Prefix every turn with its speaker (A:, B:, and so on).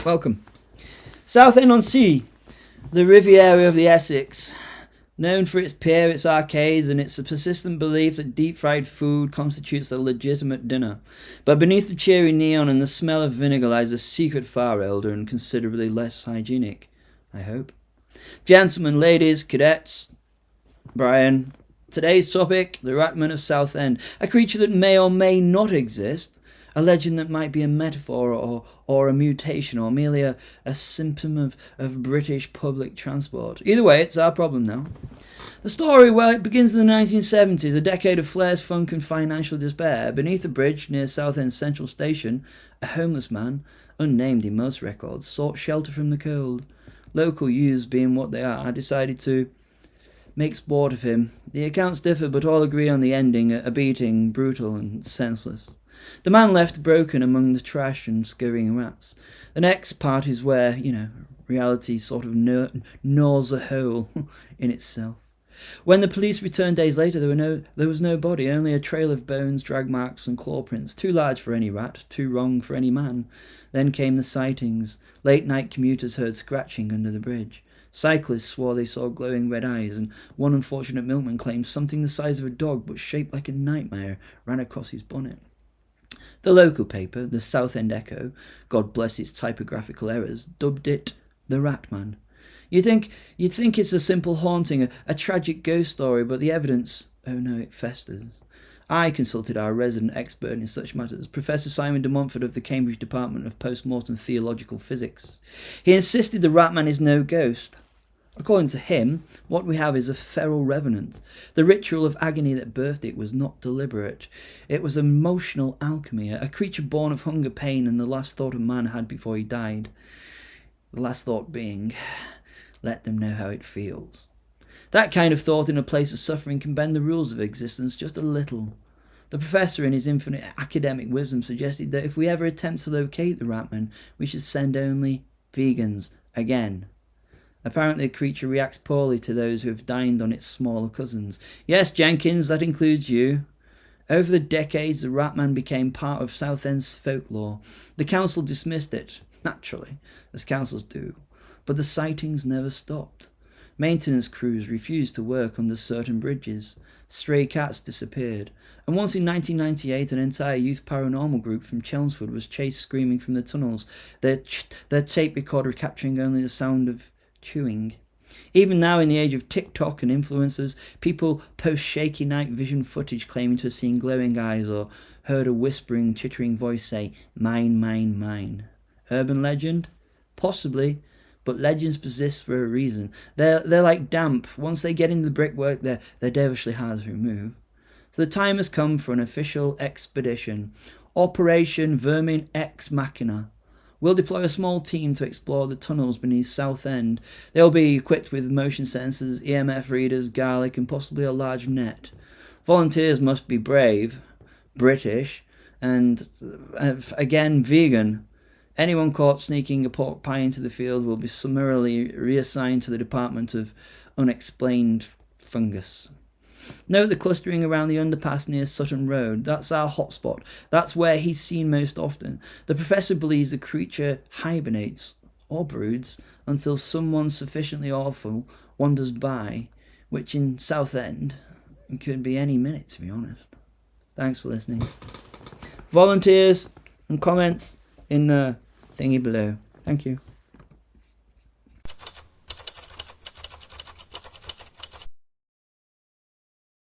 A: Welcome. Southend-on-Sea, the Riviera of the Essex. Known for its pier, its arcades, and its persistent belief that deep-fried food constitutes a legitimate dinner. But beneath the cheery neon and the smell of vinegar lies a secret far older and considerably less hygienic, I hope. Gentlemen, ladies, cadets, Brian. Today's topic, the Ratman of Southend, a creature that may or may not exist, a legend that might be a metaphor or a mutation or merely a symptom of British public transport. Either way, it's our problem now. The story, well, it begins in the 1970s, a decade of flares, funk and financial despair. Beneath a bridge near Southend Central Station, a homeless man, unnamed in most records, sought shelter from the cold. Local youths, being what they are, decided to make sport of him. The accounts differ, but all agree on the ending, a beating, brutal and senseless. The man left broken among the trash and scurrying rats. The next part is where, reality sort of gnaws a hole in itself. When the police returned days later, there was no body, only a trail of bones, drag marks and claw prints, too large for any rat, too wrong for any man. Then came the sightings. Late-night commuters heard scratching under the bridge. Cyclists swore they saw glowing red eyes, and one unfortunate milkman claimed something the size of a dog but shaped like a nightmare ran across his bonnet. The local paper, the Southend Echo, God bless its typographical errors, dubbed it the Ratman. You'd think it's a simple haunting, a tragic ghost story, but the evidence, oh no, it festers. I consulted our resident expert in such matters, Professor Simon de Montfort of the Cambridge Department of Postmortem Theological Physics. He insisted the Ratman is no ghost. According to him, what we have is a feral revenant. The ritual of agony that birthed it was not deliberate. It was emotional alchemy, a creature born of hunger, pain, and the last thought a man had before he died. The last thought being, let them know how it feels. That kind of thought in a place of suffering can bend the rules of existence just a little. The professor, in his infinite academic wisdom, suggested that if we ever attempt to locate the Ratman, we should send only vegans again. Apparently the creature reacts poorly to those who have dined on its smaller cousins. Yes, Jenkins, that includes you. Over the decades, the Ratman became part of Southend's folklore. The council dismissed it, naturally, as councils do. But the sightings never stopped. Maintenance crews refused to work under certain bridges. Stray cats disappeared. And once in 1998, an entire youth paranormal group from Chelmsford was chased screaming from the tunnels, their tape recorder capturing only the sound of chewing. Even now, in the age of TikTok and influencers, people post shaky night vision footage claiming to have seen glowing eyes or heard a whispering, chittering voice say, "Mine, mine, mine." Urban legend? Possibly, but legends persist for a reason. They're like damp. Once they get into the brickwork, they're devilishly hard to remove. So the time has come for an official expedition. Operation Vermin Ex Machina. We'll deploy a small team to explore the tunnels beneath Southend. They'll be equipped with motion sensors, EMF readers, garlic, and possibly a large net. Volunteers must be brave, British, and, again, vegan. Anyone caught sneaking a pork pie into the field will be summarily reassigned to the Department of Unexplained Fungus. Note the clustering around the underpass near Sutton Road. That's our hotspot. That's where he's seen most often. The professor believes the creature hibernates, or broods, until someone sufficiently awful wanders by, which in Southend could be any minute, to be honest. Thanks for listening. Volunteers and comments in the thingy below. Thank you.